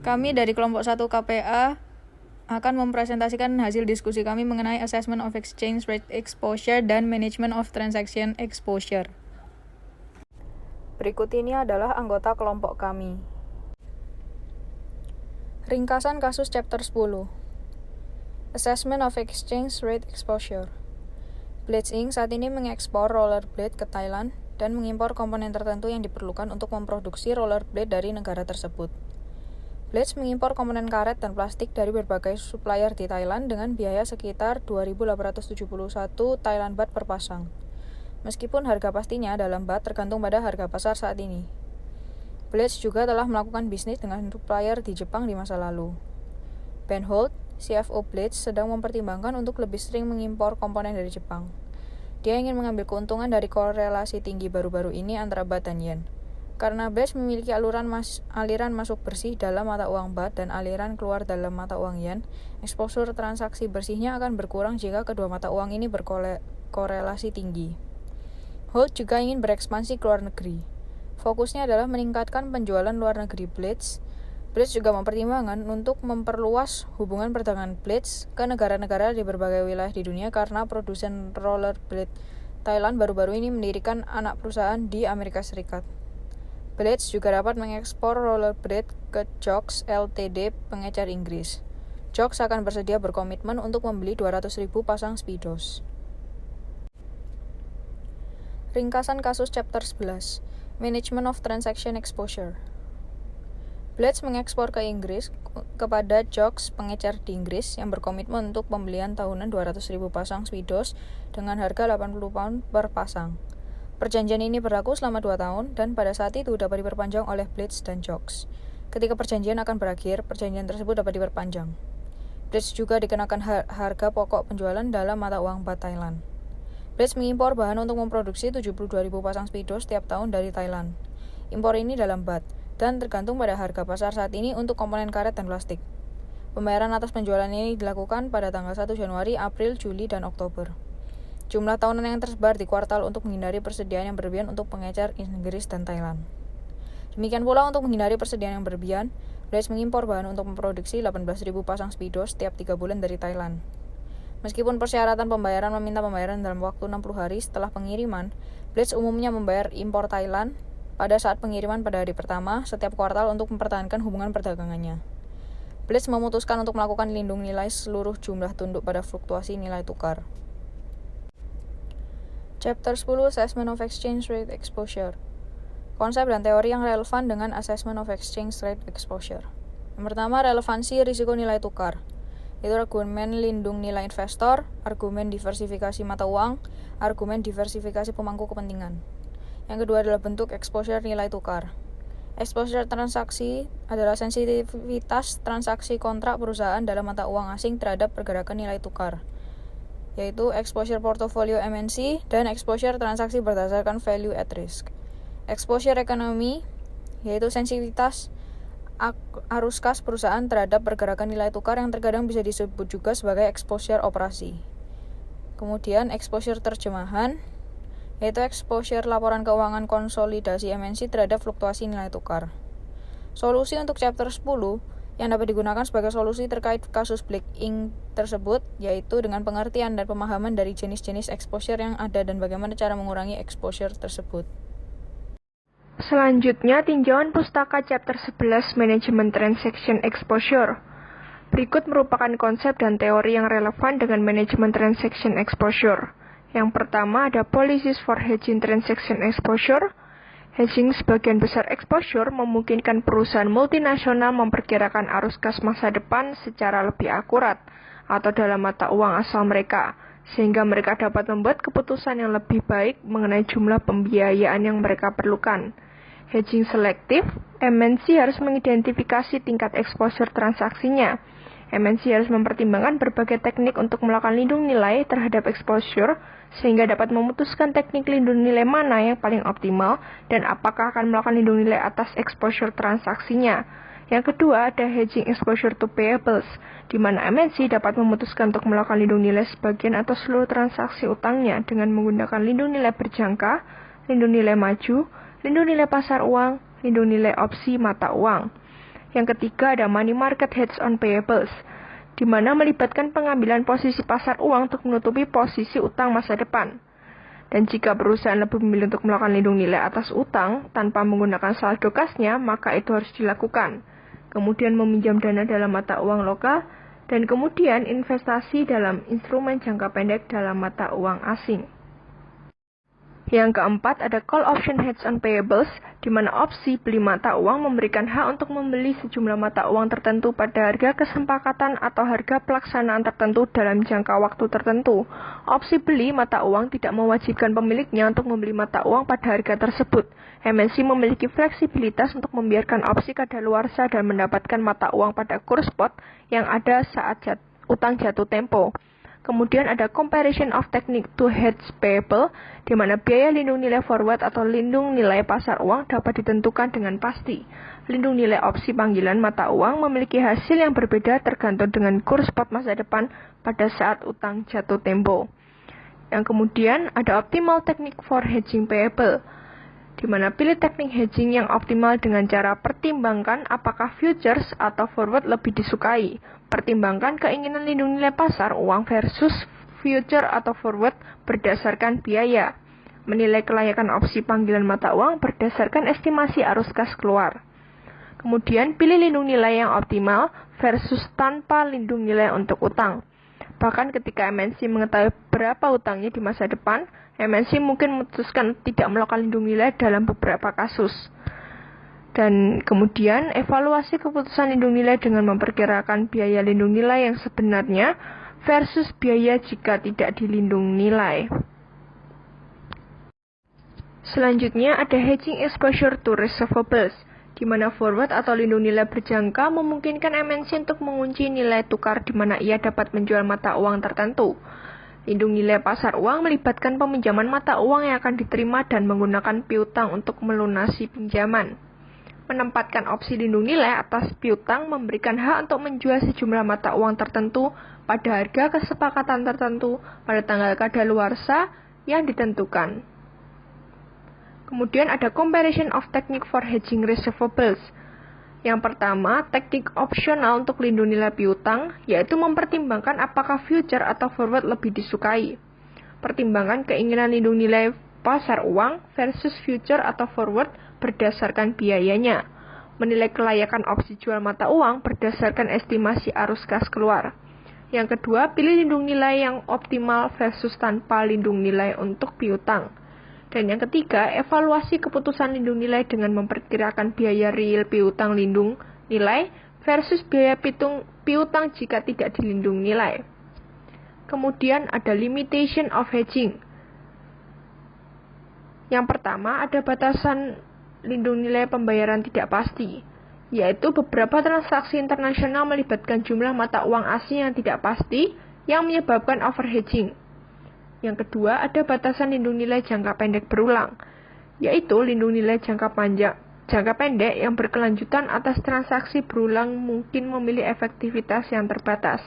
Kami dari kelompok 1 KPA akan mempresentasikan hasil diskusi kami mengenai Assessment of Exchange Rate Exposure dan Management of Transaction Exposure. Berikut ini adalah anggota kelompok kami. Ringkasan kasus Chapter 10. Assessment of Exchange Rate Exposure. Blades Inc. saat ini mengekspor rollerblade ke Thailand dan mengimpor komponen tertentu yang diperlukan untuk memproduksi rollerblade dari negara tersebut. Blades mengimpor komponen karet dan plastik dari berbagai supplier di Thailand dengan biaya sekitar 2.871 Thailand baht per pasang. Meskipun harga pastinya dalam baht tergantung pada harga pasar saat ini. Blades juga telah melakukan bisnis dengan supplier di Jepang di masa lalu. Ben Holt, CFO Blades, sedang mempertimbangkan untuk lebih sering mengimpor komponen dari Jepang. Dia ingin mengambil keuntungan dari korelasi tinggi baru-baru ini antara baht dan yen. Karena Blades memiliki aliran masuk bersih dalam mata uang baht dan aliran keluar dalam mata uang yen, eksposur transaksi bersihnya akan berkurang jika kedua mata uang ini berkorelasi tinggi. Holt juga ingin berekspansi ke luar negeri. Fokusnya adalah meningkatkan penjualan luar negeri Blades. Blades juga mempertimbangkan untuk memperluas hubungan perdagangan Blades ke negara-negara di berbagai wilayah di dunia karena produsen rollerblade Thailand baru-baru ini mendirikan anak perusahaan di Amerika Serikat. Blades juga dapat mengekspor rollerblade ke Jocks Ltd, pengecer Inggris. Jocks akan bersedia berkomitmen untuk membeli 200.000 pasang Speedos. Ringkasan kasus Chapter 11. Management of Transaction Exposure. Blades mengekspor ke Inggris kepada Jocks, pengecer di Inggris, yang berkomitmen untuk pembelian tahunan 200.000 pasang Speedos dengan harga 80 pound per pasang. Perjanjian ini berlaku selama 2 tahun dan pada saat itu dapat diperpanjang oleh Blades dan Jocks. Ketika perjanjian akan berakhir, perjanjian tersebut dapat diperpanjang. Blades juga dikenakan harga pokok penjualan dalam mata uang baht Thailand. Blades mengimpor bahan untuk memproduksi 72.000 pasang Speedos setiap tahun dari Thailand. Impor ini dalam baht dan tergantung pada harga pasar saat ini untuk komponen karet dan plastik. Pembayaran atas penjualan ini dilakukan pada tanggal 1 Januari, April, Juli, dan Oktober. Jumlah tahunan yang tersebar di kuartal untuk menghindari persediaan yang berlebihan untuk pengecer Inggris dan Thailand. Demikian pula untuk menghindari persediaan yang berlebihan, Blades mengimpor bahan untuk memproduksi 18.000 pasang Speedos setiap 3 bulan dari Thailand. Meskipun persyaratan pembayaran meminta pembayaran dalam waktu 60 hari setelah pengiriman, Blades umumnya membayar impor Thailand pada saat pengiriman pada hari pertama setiap kuartal untuk mempertahankan hubungan perdagangannya. Blades memutuskan untuk melakukan lindung nilai seluruh jumlah tunduk pada fluktuasi nilai tukar. Chapter 10. Assessment of Exchange Rate Exposure. Konsep dan teori yang relevan dengan Assessment of Exchange Rate Exposure. Yang pertama, relevansi risiko nilai tukar. Itu argumen lindung nilai investor, argumen diversifikasi mata uang, argumen diversifikasi pemangku kepentingan. Yang kedua adalah bentuk exposure nilai tukar. Exposure transaksi adalah sensitivitas transaksi kontrak perusahaan dalam mata uang asing terhadap pergerakan nilai tukar, yaitu exposure portfolio MNC dan exposure transaksi berdasarkan value at risk. Exposure ekonomi, yaitu sensitivitas arus kas perusahaan terhadap pergerakan nilai tukar yang terkadang bisa disebut juga sebagai exposure operasi. Kemudian exposure terjemahan, yaitu exposure laporan keuangan konsolidasi MNC terhadap fluktuasi nilai tukar. Solusi untuk chapter 10 yang dapat digunakan sebagai solusi terkait kasus Blades Inc. tersebut, yaitu dengan pengertian dan pemahaman dari jenis-jenis exposure yang ada dan bagaimana cara mengurangi exposure tersebut. Selanjutnya, tinjauan pustaka chapter 11 Manajemen Transaction Exposure. Berikut merupakan konsep dan teori yang relevan dengan manajemen transaction exposure. Yang pertama ada policies for hedging transaction exposure. Hedging sebagian besar exposure memungkinkan perusahaan multinasional memperkirakan arus kas masa depan secara lebih akurat atau dalam mata uang asal mereka, sehingga mereka dapat membuat keputusan yang lebih baik mengenai jumlah pembiayaan yang mereka perlukan. Hedging selektif, MNC harus mengidentifikasi tingkat exposure transaksinya. MNC harus mempertimbangkan berbagai teknik untuk melakukan lindung nilai terhadap exposure, sehingga dapat memutuskan teknik lindung nilai mana yang paling optimal dan apakah akan melakukan lindung nilai atas exposure transaksinya. Yang kedua, ada hedging exposure to payables, di mana MNC dapat memutuskan untuk melakukan lindung nilai sebagian atau seluruh transaksi utangnya dengan menggunakan lindung nilai berjangka, lindung nilai maju, lindung nilai pasar uang, lindung nilai opsi mata uang. Yang ketiga ada money market hedge on payables, di mana melibatkan pengambilan posisi pasar uang untuk menutupi posisi utang masa depan. Dan jika perusahaan lebih memilih untuk melakukan lindung nilai atas utang tanpa menggunakan saldo kasnya, maka itu harus dilakukan. Kemudian meminjam dana dalam mata uang lokal, dan kemudian investasi dalam instrumen jangka pendek dalam mata uang asing. Yang keempat ada call option hedge on payables, di mana opsi beli mata uang memberikan hak untuk membeli sejumlah mata uang tertentu pada harga kesepakatan atau harga pelaksanaan tertentu dalam jangka waktu tertentu. Opsi beli mata uang tidak mewajibkan pemiliknya untuk membeli mata uang pada harga tersebut. MNC memiliki fleksibilitas untuk membiarkan opsi kadaluarsa dan mendapatkan mata uang pada kurs spot yang ada saat utang jatuh tempo. Kemudian ada comparison of technique to hedge payable, di mana biaya lindung nilai forward atau lindung nilai pasar uang dapat ditentukan dengan pasti. Lindung nilai opsi panggilan mata uang memiliki hasil yang berbeda tergantung dengan kurs spot masa depan pada saat utang jatuh tempo. Yang kemudian ada optimal technique for hedging payable, di mana pilih teknik hedging yang optimal dengan cara pertimbangkan apakah futures atau forward lebih disukai. Pertimbangkan keinginan lindung nilai pasar uang versus future atau forward berdasarkan biaya. Menilai kelayakan opsi panggilan mata uang berdasarkan estimasi arus kas keluar. Kemudian pilih lindung nilai yang optimal versus tanpa lindung nilai untuk utang. Bahkan ketika MNC mengetahui berapa utangnya di masa depan, MNC mungkin memutuskan tidak melakukan lindung nilai dalam beberapa kasus. Dan kemudian evaluasi keputusan lindung nilai dengan memperkirakan biaya lindung nilai yang sebenarnya versus biaya jika tidak dilindung nilai. Selanjutnya ada hedging exposure to receivables, di mana forward atau lindung nilai berjangka memungkinkan MNC untuk mengunci nilai tukar di mana ia dapat menjual mata uang tertentu. Lindung nilai pasar uang melibatkan peminjaman mata uang yang akan diterima dan menggunakan piutang untuk melunasi pinjaman. Menempatkan opsi lindung nilai atas piutang memberikan hak untuk menjual sejumlah mata uang tertentu pada harga kesepakatan tertentu pada tanggal kadaluarsa yang ditentukan. Kemudian ada comparison of technique for hedging receivables. Yang pertama, teknik opsional untuk lindung nilai piutang, yaitu mempertimbangkan apakah future atau forward lebih disukai. Pertimbangkan keinginan lindung nilai pasar uang versus future atau forward berdasarkan biayanya. Menilai kelayakan opsi jual mata uang berdasarkan estimasi arus kas keluar. Yang kedua, pilih lindung nilai yang optimal versus tanpa lindung nilai untuk piutang. Dan yang ketiga, evaluasi keputusan lindung nilai dengan memperkirakan biaya real piutang lindung nilai versus biaya piutang jika tidak dilindung nilai. Kemudian ada limitation of hedging. Yang pertama, ada batasan lindung nilai pembayaran tidak pasti, yaitu beberapa transaksi internasional melibatkan jumlah mata uang asing yang tidak pasti yang menyebabkan overhedging. Yang kedua, ada batasan lindung nilai jangka pendek berulang, yaitu lindung nilai jangka pendek yang berkelanjutan atas transaksi berulang mungkin memiliki efektivitas yang terbatas.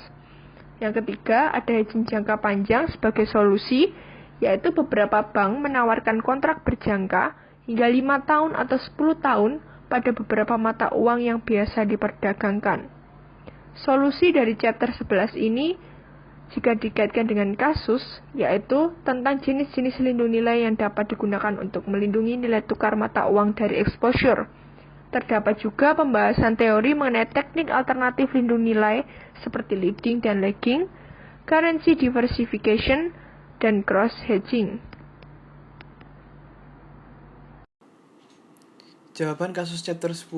Yang ketiga, ada hedging jangka panjang sebagai solusi, yaitu beberapa bank menawarkan kontrak berjangka hingga 5 tahun atau 10 tahun pada beberapa mata uang yang biasa diperdagangkan. Solusi dari chapter 11 ini jika dikaitkan dengan kasus, yaitu tentang jenis-jenis lindung nilai yang dapat digunakan untuk melindungi nilai tukar mata uang dari exposure. Terdapat juga pembahasan teori mengenai teknik alternatif lindung nilai seperti leading dan lagging, currency diversification, dan cross hedging. Jawaban kasus chapter 10.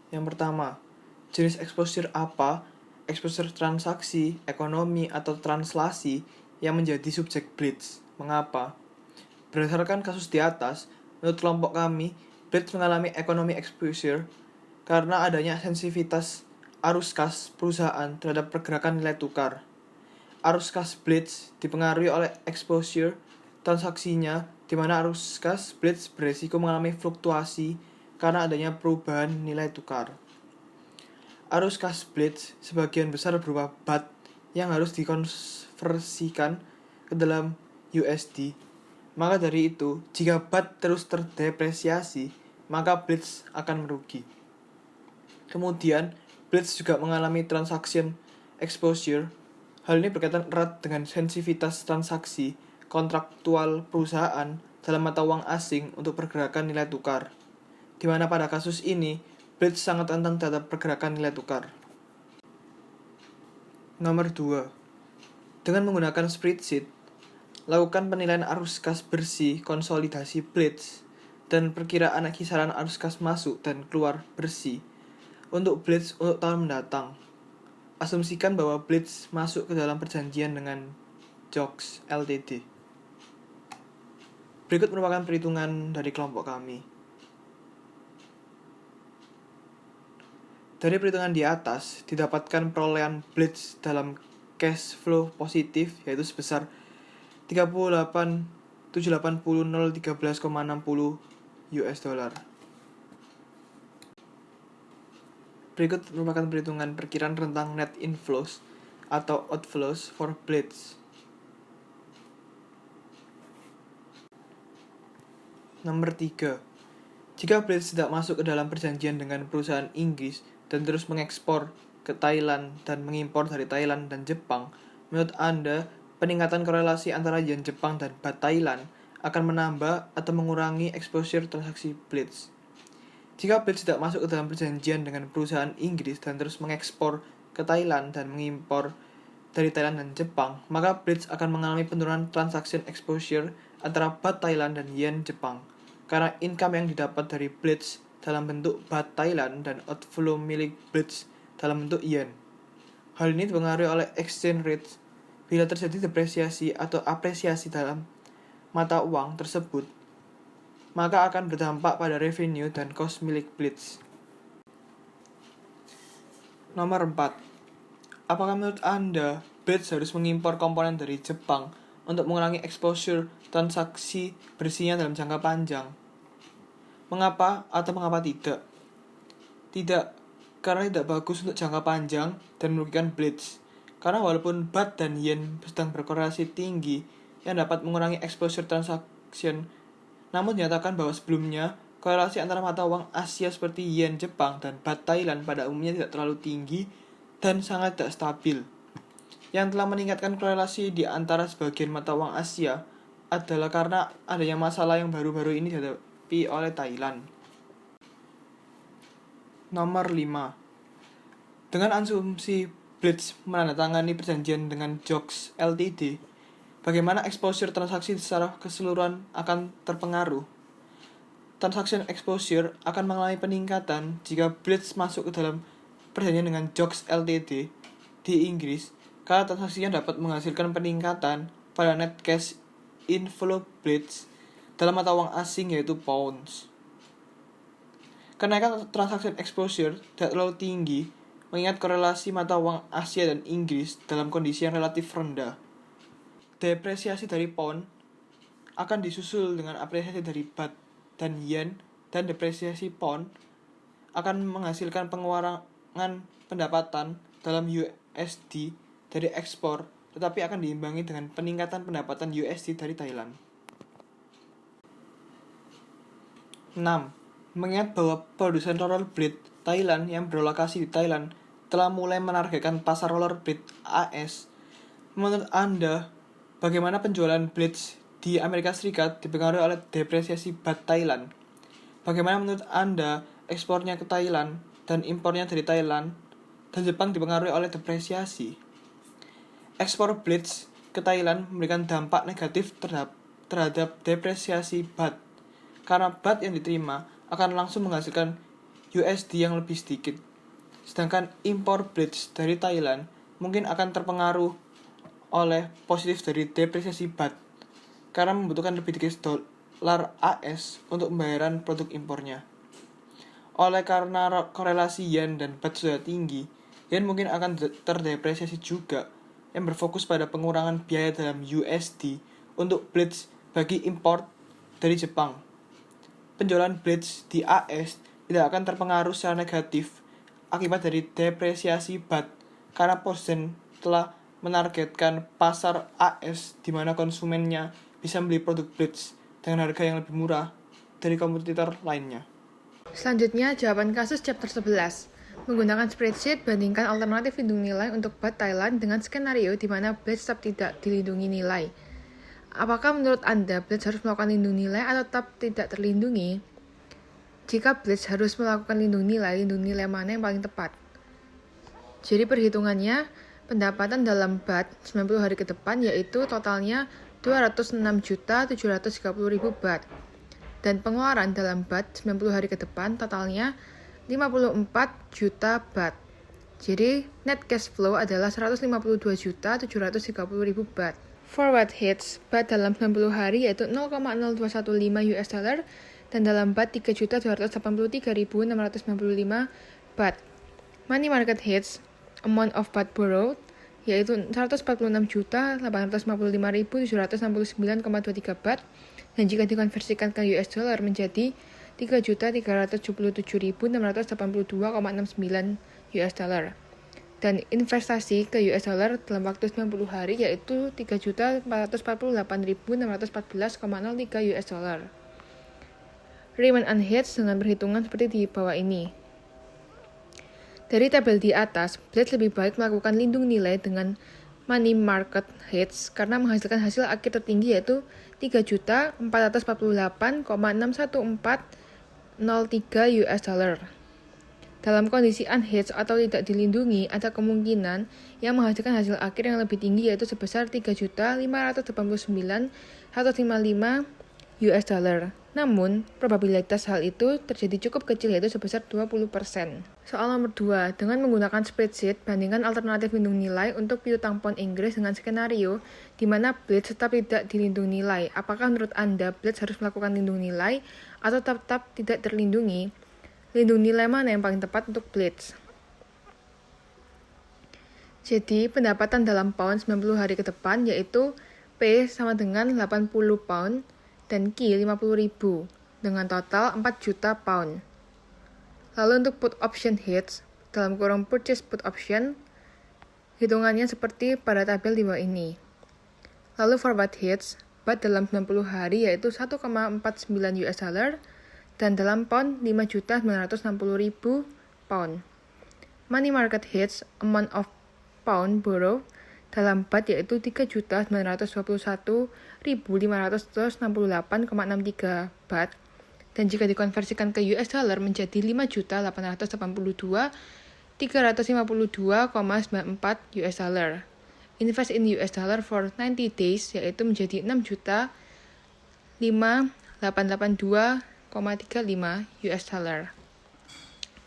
Yang pertama, jenis exposure apa? Exposure transaksi, ekonomi, atau translasi yang menjadi subjek Blitz. Mengapa? Berdasarkan kasus di atas, menurut kelompok kami, Blitz mengalami ekonomi exposure karena adanya sensitivitas arus kas perusahaan terhadap pergerakan nilai tukar. Arus kas Blitz dipengaruhi oleh exposure transaksinya, di mana arus kas Blitz beresiko mengalami fluktuasi karena adanya perubahan nilai tukar. Arus kas Blitz sebagian besar berupa BAT yang harus dikonversikan ke dalam USD. Maka dari itu, jika BAT terus terdepresiasi, maka Blitz akan merugi. Kemudian, Blitz juga mengalami transaction exposure. Hal ini berkaitan erat dengan sensitivitas transaksi kontraktual perusahaan dalam mata uang asing untuk pergerakan nilai tukar, di mana pada kasus ini, Blitz sangat rentan terhadap pergerakan nilai tukar. Nomor 2. Dengan menggunakan spreadsheet, lakukan penilaian arus kas bersih konsolidasi Blitz dan perkiraan kisaran arus kas masuk dan keluar bersih untuk Blitz untuk tahun mendatang. Asumsikan bahwa Blitz masuk ke dalam perjanjian dengan JOKS Ltd. Berikut merupakan perhitungan dari kelompok kami. Dari perhitungan di atas, didapatkan perolehan Blitz dalam cash flow positif, yaitu sebesar 38.780.013,60 US dollar. Berikut merupakan perhitungan perkiraan rentang net inflows atau outflows for Blitz. Nomor 3. Jika Blitz tidak masuk ke dalam perjanjian dengan perusahaan Inggris dan terus mengekspor ke Thailand dan mengimpor dari Thailand dan Jepang, menurut Anda, peningkatan korelasi antara yen Jepang dan baht Thailand akan menambah atau mengurangi exposure transaksi Blitz? Jika Blitz tidak masuk ke dalam perjanjian dengan perusahaan Inggris dan terus mengekspor ke Thailand dan mengimpor dari Thailand dan Jepang, maka Blitz akan mengalami penurunan transaction exposure antara baht Thailand dan yen Jepang, karena income yang didapat dari Blitz dalam bentuk baht Thailand dan outflow milik Blitz dalam bentuk yen. Hal ini dipengaruhi oleh exchange rate. Bila terjadi depresiasi atau apresiasi dalam mata uang tersebut, maka akan berdampak pada revenue dan cost milik Blitz. Nomor 4. Apakah menurut Anda Blitz harus mengimpor komponen dari Jepang untuk mengurangi exposure transaksi bersihnya dalam jangka panjang? Mengapa atau mengapa tidak? Tidak, karena tidak bagus untuk jangka panjang dan merugikan Blitz. Karena walaupun baht dan yen sedang berkorelasi tinggi yang dapat mengurangi exposure transaction, namun dinyatakan bahwa sebelumnya korelasi antara mata uang Asia seperti yen Jepang dan baht Thailand pada umumnya tidak terlalu tinggi dan sangat tidak stabil. Yang telah meningkatkan korelasi di antara sebagian mata uang Asia adalah karena adanya masalah yang baru-baru ini dihadapi oleh Thailand. Nomor 5. Dengan asumsi Blitz menandatangani perjanjian dengan JOKS Ltd, bagaimana exposure transaksi secara keseluruhan akan terpengaruh? Transaction exposure akan mengalami peningkatan jika Blitz masuk ke dalam perjanjian dengan JOKS Ltd di Inggris, karena transaksinya dapat menghasilkan peningkatan pada net cash inflow Blitz dalam mata uang asing yaitu pounds. Kenaikan transaction exposure tidak terlalu tinggi mengingat korelasi mata uang Asia dan Inggris dalam kondisi yang relatif rendah. Depresiasi dari pound akan disusul dengan apresiasi dari baht dan yen, dan depresiasi pound akan menghasilkan pengurangan pendapatan dalam USD dari ekspor, tetapi akan diimbangi dengan peningkatan pendapatan USD dari Thailand. 6. Mengingat bahwa produsen rollerblade Thailand yang berlokasi di Thailand telah mulai menargetkan pasar rollerblade AS, menurut Anda, bagaimana penjualan blades di Amerika Serikat dipengaruhi oleh depresiasi baht Thailand? Bagaimana menurut Anda ekspornya ke Thailand dan impornya dari Thailand dan Jepang dipengaruhi oleh depresiasi? Ekspor blades ke Thailand memberikan dampak negatif terhadap depresiasi baht, karena baht yang diterima akan langsung menghasilkan USD yang lebih sedikit. Sedangkan impor blades dari Thailand mungkin akan terpengaruh oleh positif dari depresiasi baht, karena membutuhkan lebih sedikit dolar AS untuk pembayaran produk impornya. Oleh karena korelasi yen dan baht sudah tinggi, yen mungkin akan terdepresiasi juga, yang berfokus pada pengurangan biaya dalam USD untuk blades bagi impor dari Jepang. Penjualan blades di AS tidak akan terpengaruh secara negatif akibat dari depresiasi baht, karena produsen telah menargetkan pasar AS di mana konsumennya bisa membeli produk blades dengan harga yang lebih murah dari kompetitor lainnya. Selanjutnya, jawaban kasus chapter 11. Menggunakan spreadsheet, bandingkan alternatif lindung nilai untuk BAT Thailand dengan skenario di mana Blitz tetap tidak dilindungi nilai. Apakah menurut Anda Blitz harus melakukan lindung nilai atau tetap tidak terlindungi? Jika Blitz harus melakukan lindung nilai mana yang paling tepat? Jadi perhitungannya, pendapatan dalam BAT 90 hari ke depan yaitu totalnya 206.730.000 BAT. Dan pengeluaran dalam BAT 90 hari ke depan totalnya 54 juta BAT. Jadi, net cash flow adalah 152.730.000 BAT. Forward hedge BAT dalam 90 hari yaitu 0,0215 US dollar dan dalam BAT 3.283.695 BAT. Money market hedge amount of BAT borrowed yaitu 146.855.769,23 BAT dan jika dikonversikan ke US dollar menjadi 3.377.682,69 US dollar. Dan investasi ke US dollar dalam waktu 90 hari yaitu 3.448.614,03 US dollar. Remain unhedged dengan perhitungan seperti di bawah ini. Dari tabel di atas, Blitz lebih baik melakukan lindung nilai dengan money market hedge karena menghasilkan hasil akhir tertinggi yaitu 3.448,61403 US dollar. Dalam kondisi unhedged atau tidak dilindungi, ada kemungkinan yang menghasilkan hasil akhir yang lebih tinggi yaitu sebesar 3.589.155 US dollar. Namun, probabilitas hal itu terjadi cukup kecil yaitu sebesar 20%. Soal nomor 2, dengan menggunakan spreadsheet, bandingkan alternatif lindung nilai untuk piutang pound Inggris dengan skenario di mana Blitz tetap tidak dilindungi nilai. Apakah menurut Anda Blitz harus melakukan lindung nilai atau tetap tidak terlindungi? Lindung nilai mana yang paling tepat untuk Blitz? Jadi, pendapatan dalam pound 90 hari ke depan yaitu P sama dengan 80 pound dan Q 50.000 dengan total 4 juta pound. Lalu untuk put option hedge dalam kurung purchase put option, hitungannya seperti pada tabel di bawah ini. Lalu forward hedge, BAT dalam 90 hari yaitu 1,49 US dollar dan dalam pound 5.960.000 pound. Money market hedge amount of pound borrow dalam BAT yaitu 3.921.568,63 BAT dan jika dikonversikan ke US dollar menjadi 5.882.352,94 US dollar. Invest in US dollar for 90 days yaitu menjadi 6.588.2,35 US dollar.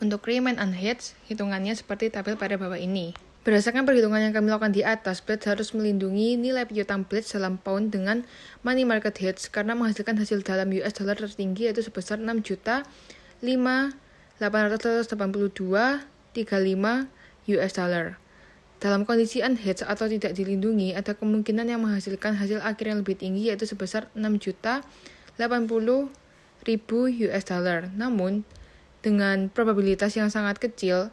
Untuk remain unhedged, hitungannya seperti tabel pada bawah ini. Berdasarkan perhitungan yang kami lakukan di atas, Blitz harus melindungi nilai piutang Blitz dalam pound dengan money market hedge karena menghasilkan hasil dalam US dollar tertinggi yaitu sebesar 6.588.235 US dollar. Dalam kondisi unhedged atau tidak dilindungi, ada kemungkinan yang menghasilkan hasil akhir yang lebih tinggi yaitu sebesar 6.080.000 US dollar. Namun, dengan probabilitas yang sangat kecil,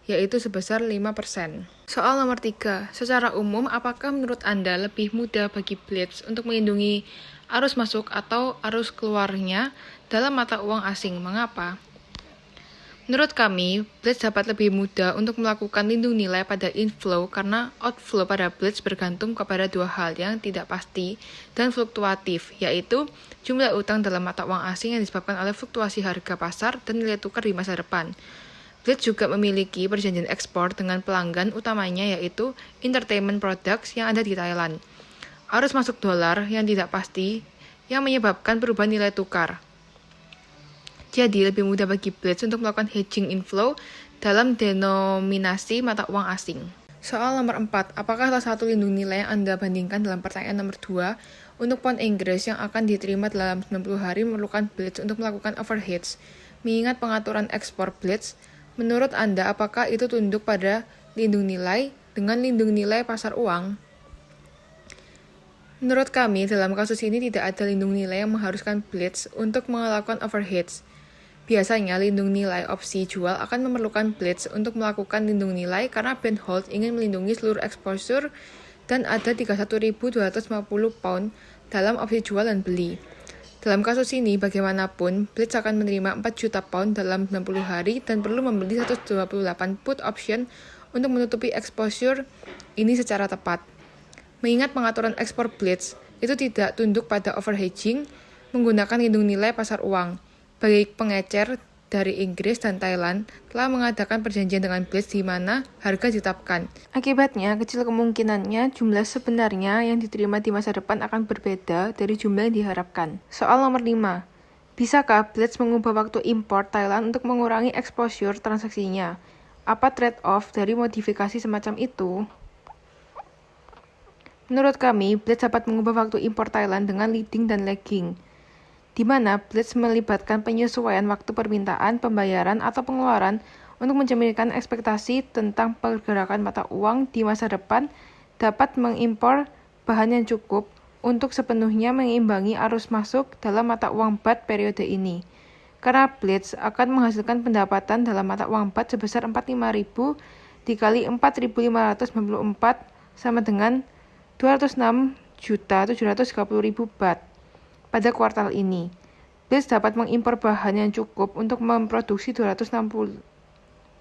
yaitu sebesar 5%. Soal nomor 3. Secara umum, apakah menurut Anda lebih mudah bagi Blitz untuk melindungi arus masuk atau arus keluarnya dalam mata uang asing? Mengapa? Menurut kami, Blitz dapat lebih mudah untuk melakukan lindung nilai pada inflow karena outflow pada Blitz bergantung kepada dua hal yang tidak pasti dan fluktuatif, yaitu jumlah utang dalam mata uang asing yang disebabkan oleh fluktuasi harga pasar dan nilai tukar di masa depan. Blitz juga memiliki perjanjian ekspor dengan pelanggan utamanya yaitu entertainment products yang ada di Thailand. Arus masuk dolar yang tidak pasti yang menyebabkan perubahan nilai tukar. Jadi lebih mudah bagi Blitz untuk melakukan hedging inflow dalam denominasi mata uang asing. Soal nomor 4, apakah salah satu lindung nilai yang Anda bandingkan dalam pertanyaan nomor 2 untuk pound Inggris yang akan diterima dalam 90 hari memerlukan Blitz untuk melakukan overhedge? Mengingat pengaturan ekspor Blitz, menurut Anda, apakah itu tunduk pada lindung nilai dengan lindung nilai pasar uang? Menurut kami, dalam kasus ini tidak ada lindung nilai yang mengharuskan Blitz untuk melakukan overhedge. Biasanya, lindung nilai opsi jual akan memerlukan Blitz untuk melakukan lindung nilai karena buy and hold ingin melindungi seluruh exposure dan ada 31.250 pound dalam opsi jual dan beli. Dalam kasus ini, bagaimanapun, Blitz akan menerima 4 juta pound dalam 60 hari dan perlu membeli 128 put option untuk menutupi exposure ini secara tepat. Mengingat pengaturan ekspor Blitz itu tidak tunduk pada overhedging menggunakan lindung nilai pasar uang. Bagi pengecer dari Inggris dan Thailand telah mengadakan perjanjian dengan Blitz di mana harga ditetapkan. Akibatnya, kecil kemungkinannya jumlah sebenarnya yang diterima di masa depan akan berbeda dari jumlah yang diharapkan. Soal nomor 5. Bisakah Blitz mengubah waktu impor Thailand untuk mengurangi exposure transaksinya? Apa trade-off dari modifikasi semacam itu? Menurut kami, Blitz dapat mengubah waktu impor Thailand dengan leading dan lagging, di mana Blitz melibatkan penyesuaian waktu permintaan, pembayaran, atau pengeluaran untuk mencerminkan ekspektasi tentang pergerakan mata uang di masa depan dapat mengimpor bahan yang cukup untuk sepenuhnya menyeimbangi arus masuk dalam mata uang baht periode ini. Karena Blitz akan menghasilkan pendapatan dalam mata uang baht sebesar 45.000 dikali 4.594 sama dengan 206.730.000 baht. Pada kuartal ini, Blitz dapat mengimpor bahan yang cukup untuk memproduksi 68.910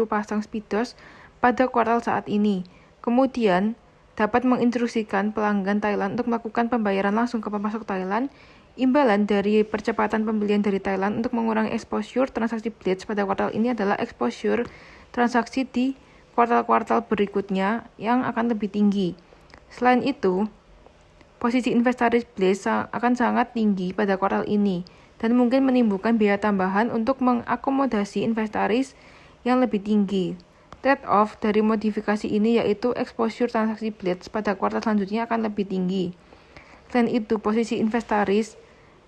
pasang speedos pada kuartal saat ini. Kemudian, dapat menginstruksikan pelanggan Thailand untuk melakukan pembayaran langsung ke pemasok Thailand. Imbalan dari percepatan pembelian dari Thailand untuk mengurangi exposure transaksi Blitz pada kuartal ini adalah exposure transaksi di kuartal-kuartal berikutnya yang akan lebih tinggi. Selain itu, posisi inventaris Blitz akan sangat tinggi pada kuartal ini dan mungkin menimbulkan biaya tambahan untuk mengakomodasi inventaris yang lebih tinggi. Trade-off dari modifikasi ini yaitu exposure transaksi Blitz pada kuartal selanjutnya akan lebih tinggi. Selain itu, posisi inventaris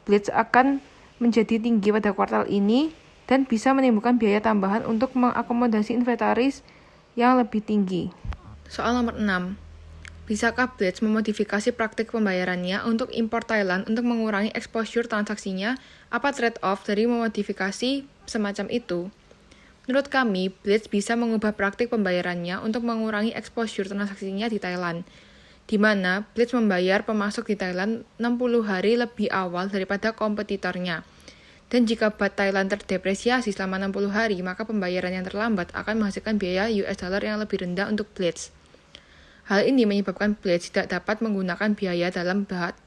Blitz akan menjadi tinggi pada kuartal ini dan bisa menimbulkan biaya tambahan untuk mengakomodasi inventaris yang lebih tinggi. Soal nomor 6. Bisakah Blitz memodifikasi praktik pembayarannya untuk impor Thailand untuk mengurangi exposure transaksinya? Apa trade-off dari memodifikasi semacam itu? Menurut kami, Blitz bisa mengubah praktik pembayarannya untuk mengurangi exposure transaksinya di Thailand, di mana Blitz membayar pemasok di Thailand 60 hari lebih awal daripada kompetitornya. Dan jika baht Thailand terdepresiasi selama 60 hari, maka pembayaran yang terlambat akan menghasilkan biaya US dollar yang lebih rendah untuk Blitz. Hal ini menyebabkan Blitz tidak dapat menggunakan biaya dalam baht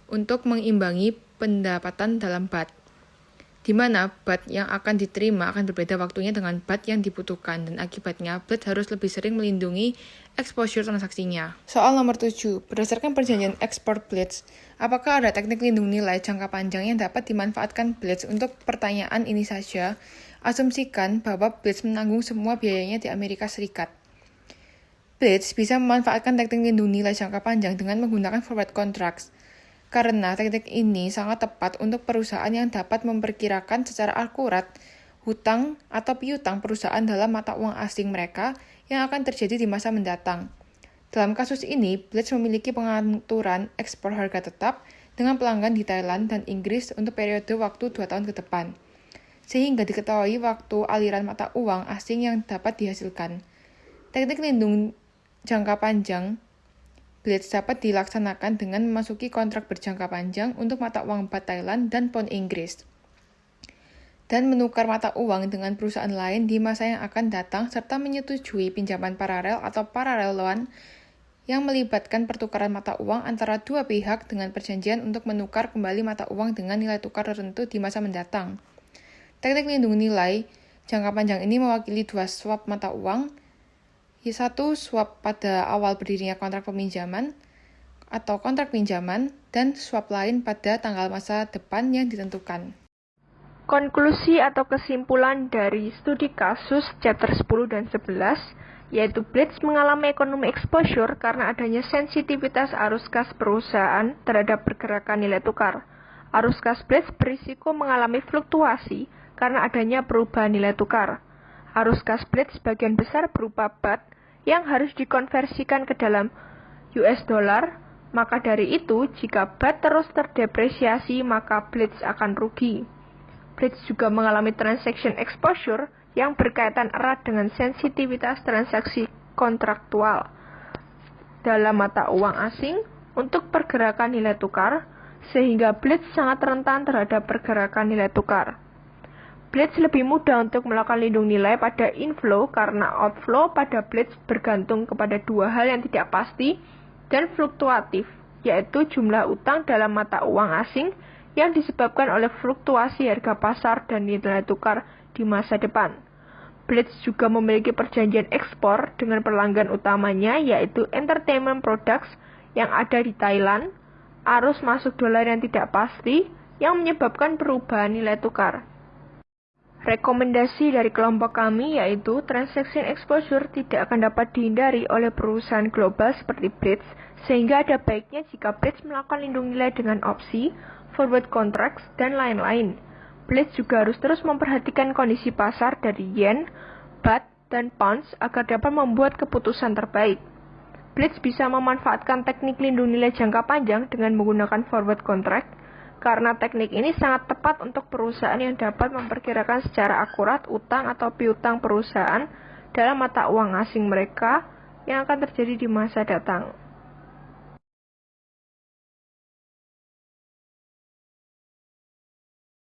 untuk mengimbangi pendapatan dalam baht, di mana baht yang akan diterima akan berbeda waktunya dengan baht yang dibutuhkan, dan akibatnya Blitz harus lebih sering melindungi exposure transaksinya. Soal nomor 7. Berdasarkan perjanjian ekspor Blitz, apakah ada teknik lindung nilai jangka panjang yang dapat dimanfaatkan Blitz? Untuk pertanyaan ini saja, asumsikan bahwa Blitz menanggung semua biayanya di Amerika Serikat. Blitz bisa memanfaatkan teknik lindung nilai jangka panjang dengan menggunakan forward contracts, karena teknik ini sangat tepat untuk perusahaan yang dapat memperkirakan secara akurat hutang atau piutang perusahaan dalam mata uang asing mereka yang akan terjadi di masa mendatang. Dalam kasus ini, Blitz memiliki pengaturan ekspor harga tetap dengan pelanggan di Thailand dan Inggris untuk periode waktu 2 tahun ke depan, sehingga diketahui waktu aliran mata uang asing yang dapat dihasilkan. Teknik lindung jangka panjang Blitz dapat dilaksanakan dengan memasuki kontrak berjangka panjang untuk mata uang baht Thailand dan pound Inggris, dan menukar mata uang dengan perusahaan lain di masa yang akan datang, serta menyetujui pinjaman paralel atau parallel loan yang melibatkan pertukaran mata uang antara dua pihak dengan perjanjian untuk menukar kembali mata uang dengan nilai tukar tertentu di masa mendatang. Teknik lindung nilai jangka panjang ini mewakili 2 swap mata uang, satu swap pada awal berdirinya kontrak peminjaman atau kontrak pinjaman, dan swap lain pada tanggal masa depan yang ditentukan. Konklusi atau kesimpulan dari studi kasus chapter 10 dan 11, yaitu Blitz mengalami ekonomi exposure karena adanya sensitivitas arus kas perusahaan terhadap pergerakan nilai tukar. Arus kas Blitz berisiko mengalami fluktuasi karena adanya perubahan nilai tukar. Arus kas Blitz sebagian besar berupa baht yang harus dikonversikan ke dalam US dollar, maka dari itu jika baht terus terdepresiasi maka Blitz akan rugi. Blitz juga mengalami transaction exposure yang berkaitan erat dengan sensitivitas transaksi kontraktual. dalam mata uang asing untuk pergerakan nilai tukar, sehingga Blitz sangat rentan terhadap pergerakan nilai tukar. Blitz lebih mudah untuk melakukan lindung nilai pada inflow karena outflow pada Blitz bergantung kepada dua hal yang tidak pasti dan fluktuatif, yaitu jumlah utang dalam mata uang asing yang disebabkan oleh fluktuasi harga pasar dan nilai tukar di masa depan. Blitz juga memiliki perjanjian ekspor dengan pelanggan utamanya yaitu Entertainment Products yang ada di Thailand, arus masuk dolar yang tidak pasti yang menyebabkan perubahan nilai tukar. Rekomendasi dari kelompok kami yaitu transaction exposure tidak akan dapat dihindari oleh perusahaan global seperti Blitz, sehingga ada baiknya jika Blitz melakukan lindung nilai dengan opsi, forward contracts, dan lain-lain. Blitz juga harus terus memperhatikan kondisi pasar dari yen, baht, dan pounds agar dapat membuat keputusan terbaik. Blitz bisa memanfaatkan teknik lindung nilai jangka panjang dengan menggunakan forward contract, karena teknik ini sangat tepat untuk perusahaan yang dapat memperkirakan secara akurat utang atau piutang perusahaan dalam mata uang asing mereka yang akan terjadi di masa datang.